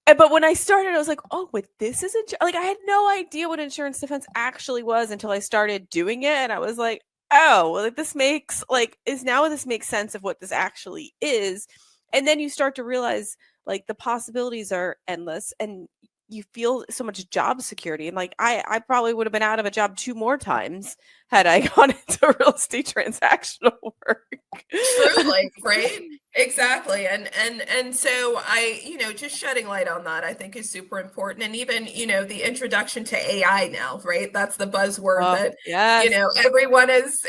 but when I started, I was like, oh, wait, this is like, I had no idea what insurance defense actually was until I started doing it. And I was like, oh, well, this makes sense of what this actually is. And then you start to realize like the possibilities are endless and you feel so much job security. And like, I probably would have been out of a job 2 more times had I gone into real estate transactional work. Truly, right? Exactly. And so I, just shedding light on that, I think is super important. And even, the introduction to AI now, right? That's the buzzword that, everyone is,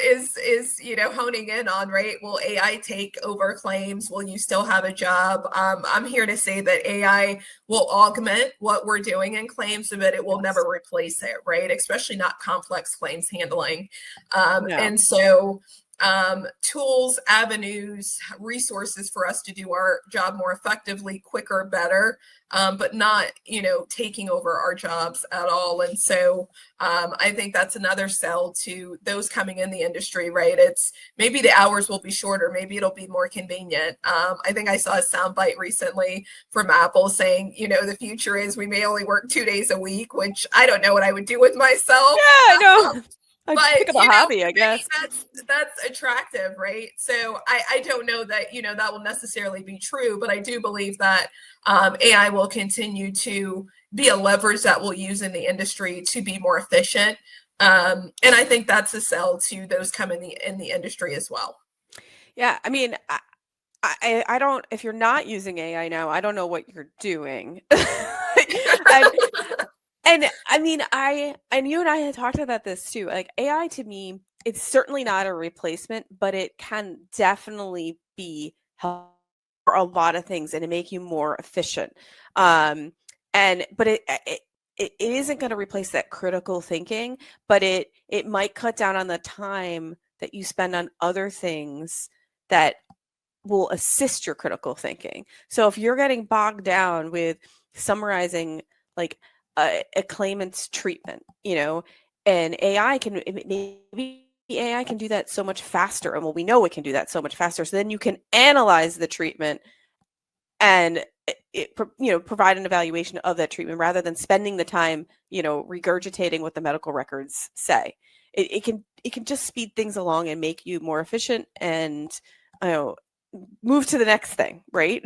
honing in on, right? Will AI take over claims? Will you still have a job? I'm here to say that AI will augment what we're doing in claims, but it will never replace it, right? Especially not complex claims handling. And so tools, avenues, resources for us to do our job more effectively, quicker, better, but not, taking over our jobs at all. And so I think that's another sell to those coming in the industry, right? It's maybe the hours will be shorter, maybe it'll be more convenient. I think I saw a soundbite recently from Apple saying, the future is we may only work 2 days a week, which I don't know what I would do with myself. Yeah, I know. I'd But pick up a hobby, I guess. That's attractive, right? So I don't know that that will necessarily be true, but I do believe that AI will continue to be a leverage that we'll use in the industry to be more efficient, and I think that's a sell to those coming in the industry as well. Yeah, I mean, I don't. If you're not using AI now, I don't know what you're doing. And I mean, and you and I had talked about this too. Like AI to me, it's certainly not a replacement, but it can definitely be helpful for a lot of things and to make you more efficient. But it isn't going to replace that critical thinking, but it might cut down on the time that you spend on other things that will assist your critical thinking. So if you're getting bogged down with summarizing like a claimant's treatment, and maybe AI can do that so much faster. And we know it can do that so much faster. So then you can analyze the treatment and provide an evaluation of that treatment rather than spending the time, regurgitating what the medical records say. It can just speed things along and make you more efficient and, move to the next thing, right?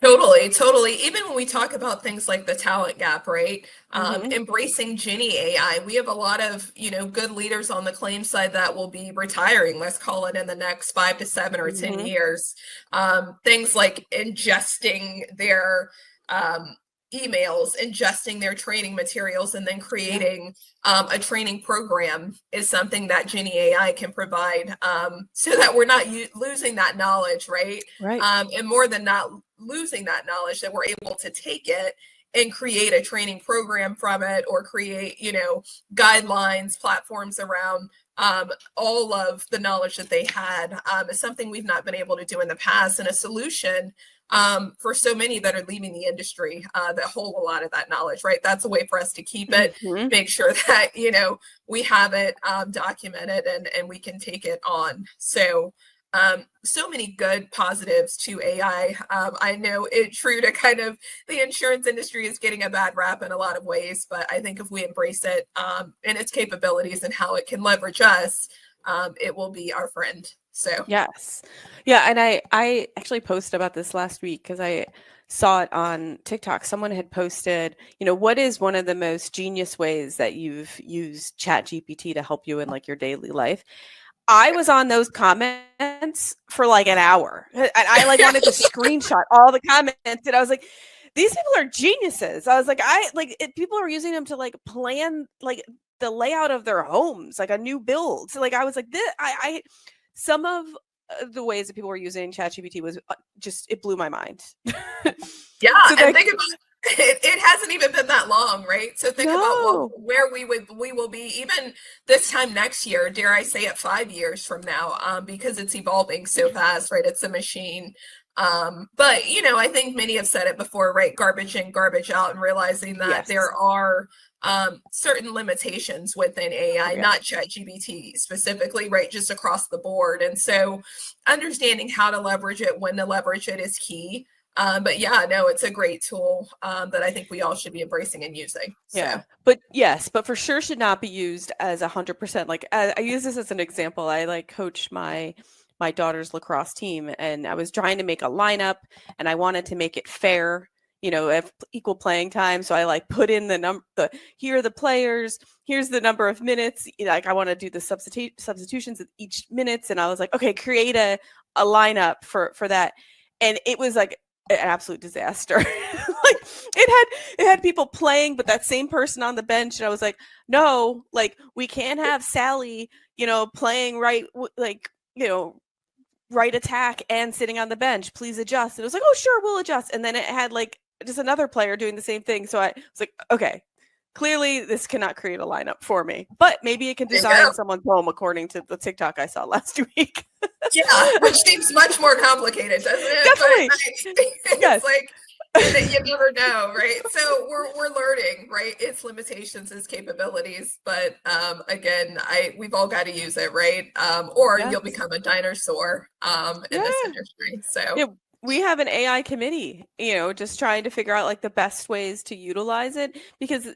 Totally. Even when we talk about things like the talent gap, right? Mm-hmm. Embracing Ginny AI, we have a lot of, good leaders on the claim side that will be retiring, let's call it in the next 5 to 7 or 10 years. Things like ingesting their emails, ingesting their training materials, and then creating a training program is something that Ginny AI can provide, so that we're not losing that knowledge, right? Right. And more than not losing that knowledge, that we're able to take it and create a training program from it, or create, guidelines, platforms around all of the knowledge that they had, is something we've not been able to do in the past, and a solution for so many that are leaving the industry that hold a lot of that knowledge, right? That's a way for us to keep it, make sure that, we have it documented and we can take it on. So many good positives to AI. I know it's true to kind of the insurance industry is getting a bad rap in a lot of ways, but I think if we embrace it and its capabilities and how it can leverage us, it will be our friend. So yes. Yeah. And I actually posted about this last week because I saw it on TikTok. Someone had posted, what is one of the most genius ways that you've used ChatGPT to help you in like your daily life? I was on those comments for like an hour, and I like wanted to screenshot all the comments, and I was like, these people are geniuses. I was like, people are using them to like plan like the layout of their homes, like a new build. So like I was like, some of the ways that people were using ChatGPT was it blew my mind. Yeah, so and think about it hasn't even been that long, right? So think about where we will be even this time next year, dare I say it, 5 years from now, because it's evolving so fast, right? It's a machine. But I think many have said it before, right? Garbage in, garbage out, and realizing that there are certain limitations within AI, not ChatGPT specifically, right? Just across the board. And so understanding how to leverage it, when to leverage it is key. But yeah, no, it's a great tool that I think we all should be embracing and using. Yeah, but for sure should not be used as 100%. Like I use this as an example. I like coach my daughter's lacrosse team, and I was trying to make a lineup, and I wanted to make it fair, have equal playing time. So I like put in here are the players, here's the number of minutes. Like I want to do the substitutions at each minutes, and I was like, okay, create a lineup for that, and it was like an absolute disaster. Like it had people playing, but that same person on the bench, and I was like, no, like we can't have Sally, playing right, like right attack and sitting on the bench. Please adjust. And it was like, oh sure, we'll adjust. And then it had like just another player doing the same thing. So I was like, okay, clearly this cannot create a lineup for me, but maybe it can There you design go. someone's home according to the TikTok I saw last week. Yeah, which seems much more complicated, doesn't it? Definitely. But Yes. it's like you never know, right? So we're learning, right? Its limitations, its capabilities, but again, we've all got to use it, right? Or Yes. you'll become a dinosaur in this industry. So Yeah, we have an AI committee, just trying to figure out like the best ways to utilize it, because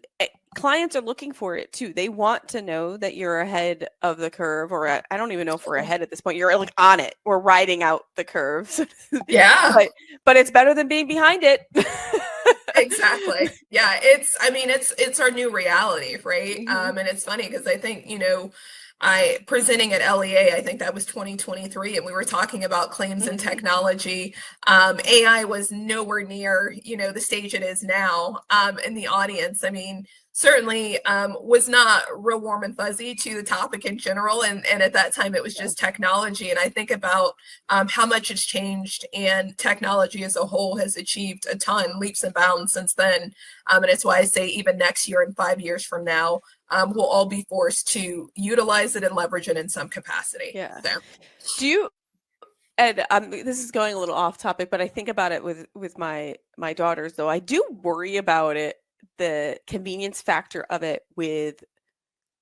clients are looking for it too. They want to know that you're ahead of the curve, or I don't even know if we're ahead at this point. You're like on it. We're riding out the curve. yeah. But it's better than being behind it. Exactly. Yeah, it's our new reality, right? Mhm. And it's funny because I think, I presenting at LEA, I think that was 2023, and we were talking about claims and Mhm. technology. AI was nowhere near, the stage it is now. In the audience, I mean, certainly was not real warm and fuzzy to the topic in general. And at that time, it was just technology. And I think about how much it's changed, and technology as a whole has achieved a ton, leaps and bounds since then. And it's why I say even next year and 5 years from now, we'll all be forced to utilize it and leverage it in some capacity. Yeah. So. Do you, and this is going a little off topic, but I think about it with my daughters, though. I do worry about it, the convenience factor of it with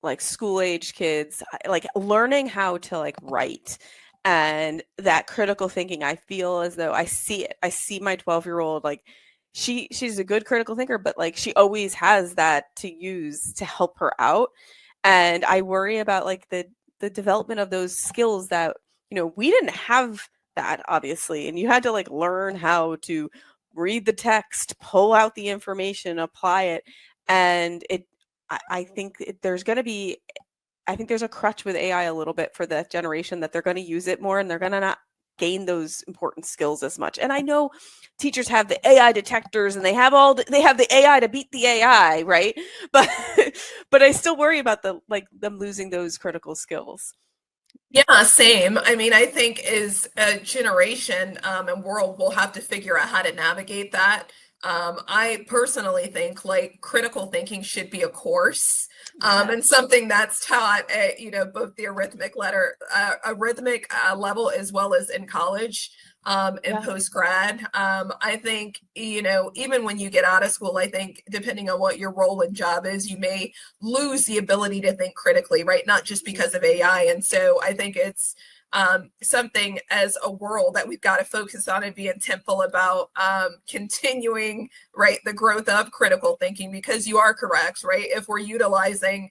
like school age kids, like learning how to like write and that critical thinking. I feel as though I see it. I see my 12-year-old, like she's a good critical thinker, but like she always has that to use to help her out. And I worry about like the development of those skills that, we didn't have that, obviously. And you had to like learn how to read the text, pull out the information, apply it. And I think there's going to be, I think there's a crutch with AI a little bit for that generation, that they're going to use it more and they're going to not gain those important skills as much. And I know teachers have the AI detectors and they have the AI to beat the AI, right? But but I still worry about them losing those critical skills. Yeah, same. I mean, I think as a generation and world, we'll have to figure out how to navigate that. I personally think like critical thinking should be a course, Yes. and something that's taught at, both the arithmetic level as well as in college. And Yeah. post grad. I think, even when you get out of school, I think depending on what your role and job is, you may lose the ability to think critically, right? Not just because of AI. And so I think it's something as a world that we've got to focus on and be intentful about continuing, right, the growth of critical thinking, because you are correct, right? If we're utilizing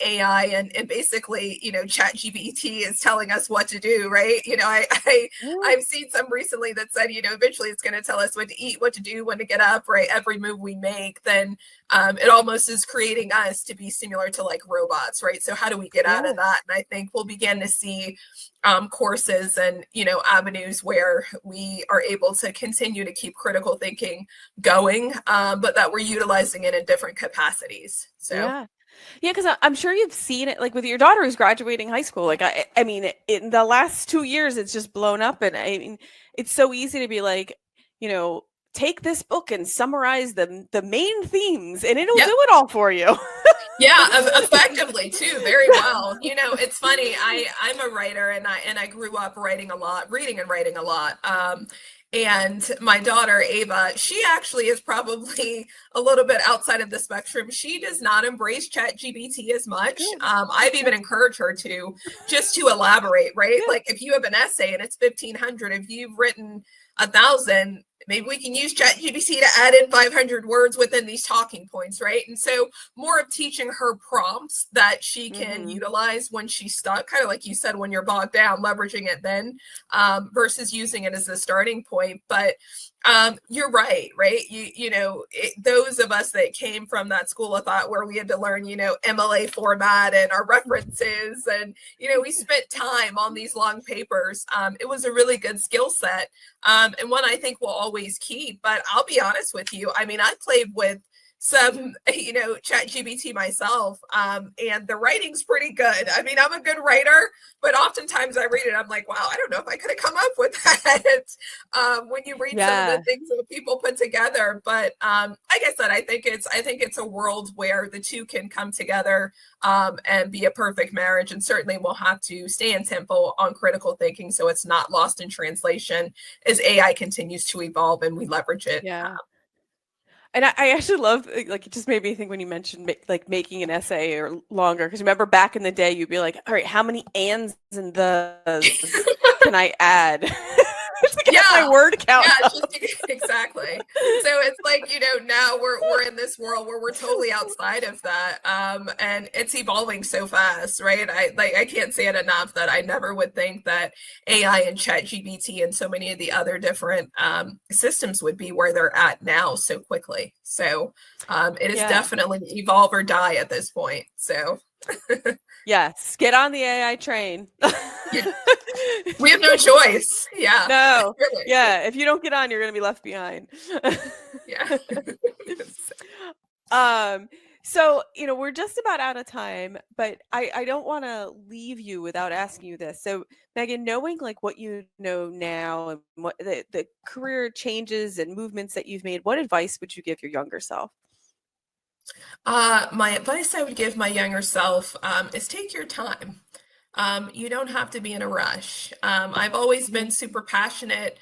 AI and basically, chat GPT is telling us what to do, right? I've seen some recently that said, eventually it's going to tell us what to eat, what to do, when to get up, right? Every move we make, then it almost is creating us to be similar to like robots, right? So how do we get out of that? And I think we'll begin to see courses and, avenues where we are able to continue to keep critical thinking going, but that we're utilizing it in different capacities. So. Yeah. Yeah, because I'm sure you've seen it, like with your daughter who's graduating high school. Like I mean, in the last 2 years, it's just blown up, and I mean, it's so easy to be like, take this book and summarize the main themes, and it'll Yep. do it all for you. Yeah, effectively too, very well. It's funny. I'm a writer, and I grew up writing a lot, reading and writing a lot. And my daughter Ava, she actually is probably a little bit outside of the spectrum. She does not embrace Chat GPT as much. I've even encouraged her to just to elaborate, right? Yeah. Like if you have an essay and it's 1,500, if you've written 1,000, maybe we can use Chat GPT to add in 500 words within these talking points, right? And so more of teaching her prompts that she can utilize when she's stuck, kind of like you said, when you're bogged down, leveraging it then versus using it as a starting point. But you're right? Those of us that came from that school of thought where we had to learn, MLA format and our references, and, we spent time on these long papers. It was a really good skill set, and one I think we'll always keep. But I'll be honest with you. I mean, I played with some, chat GBT myself, and the writing's pretty good. I mean, I'm a good writer, but oftentimes I read it, I'm like, wow, I don't know if I could have come up with that. When you read some of the things that people put together. But like I said, I think it's a world where the two can come together and be a perfect marriage. And certainly we'll have to stay in tempo on critical thinking so it's not lost in translation as AI continues to evolve and we leverage it. Yeah. And I actually love, like, it just made me think when you mentioned making an essay or longer, because remember back in the day, you'd be like, all right, how many ands and thes can I add to get my word count? Yeah, exactly. So it's like, now we're in this world where we're totally outside of that, and it's evolving so fast, right? I can't say it enough that I never would think that AI and chat GBT and so many of the other different systems would be where they're at now so quickly. So it is definitely evolve or die at this point. So yes, get on the AI train. We have no choice. Yeah. No. Really. Yeah. If you don't get on, you're going to be left behind. Yeah. So, we're just about out of time, but I don't want to leave you without asking you this. So, Meghan, knowing like what you know now and what the career changes and movements that you've made, what advice would you give your younger self? My advice I would give my younger self is take your time. You don't have to be in a rush. I've always been super passionate,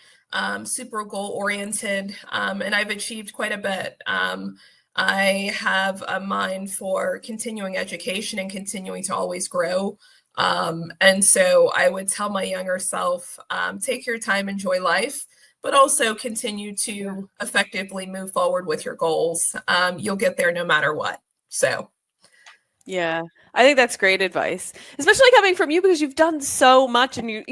super goal oriented, and I've achieved quite a bit. I have a mind for continuing education and continuing to always grow. And so I would tell my younger self, take your time, enjoy life, but also continue to effectively move forward with your goals. You'll get there no matter what. So. Yeah, I think that's great advice, especially coming from you because you've done so much and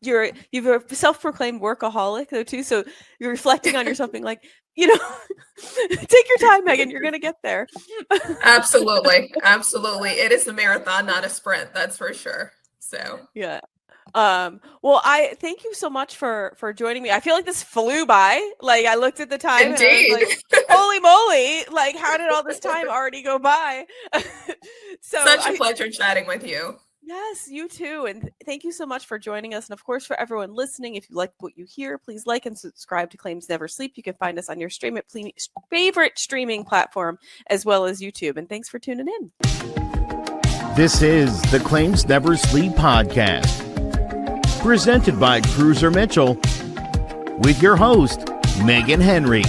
you're a self-proclaimed workaholic though too. So you're reflecting on yourself being like, take your time, Meghan, you're going to get there. Absolutely. Absolutely. It is a marathon, not a sprint. That's for sure. So, yeah. Well, I thank you so much for joining me. I feel like this flew by. Like I looked at the time Indeed. and I was like, holy moly, like how did all this time already go by? Such a pleasure chatting with you. Yes, you too. And thank you so much for joining us. And of course, for everyone listening, if you like what you hear, please like and subscribe to Claims Never Sleep. You can find us on your favorite streaming platform as well as YouTube. And thanks for tuning in. This is the Claims Never Sleep podcast, presented by Cruiser Mitchell, with your host, Meghan Henry.